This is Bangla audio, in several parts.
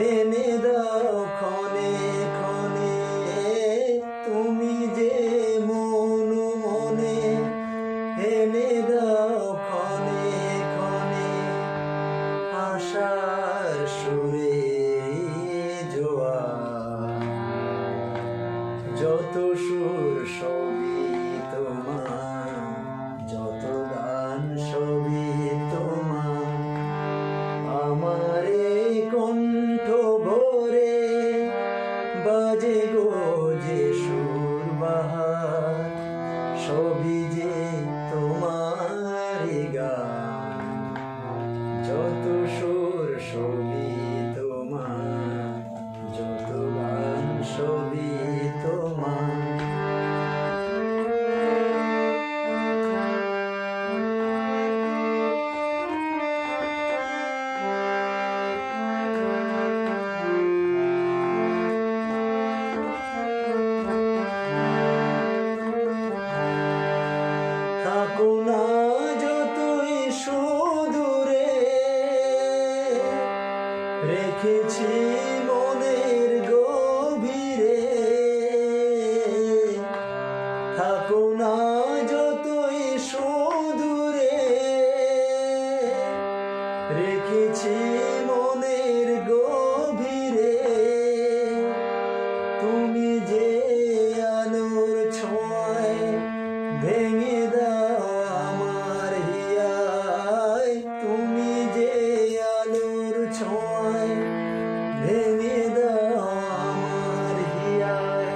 এনে দাও ক্ষণে ক্ষণে তুমি যে মন মনে এনে দাও ক্ষণে ক্ষণে আশার সুরে জোয়ার যত সুর সবই তোমার যত গান সবই তোমার আমার এই কণ্ঠ ভরে বাজে গো যে সুর বাহার সবই যে তোমার গান যত সুর সবই তোমার যত গান সবই তোমার থাকো না যতই সুদূরে রেখেছি মনের গভীরে থাকো না যতই সুদূরে রেখেছি মনের গভীরে তুমি যে আলোর ছোঁয়ায় ভেঙে দাও আমার হিয়ায় তুমি যে আলোর ছোঁয়ায় ভেঙে দাও আমার হিয়ায়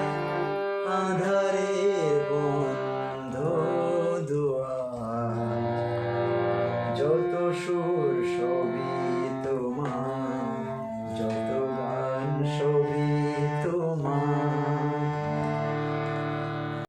আঁধারের বন্ধ দুয়ার যত সুর সবই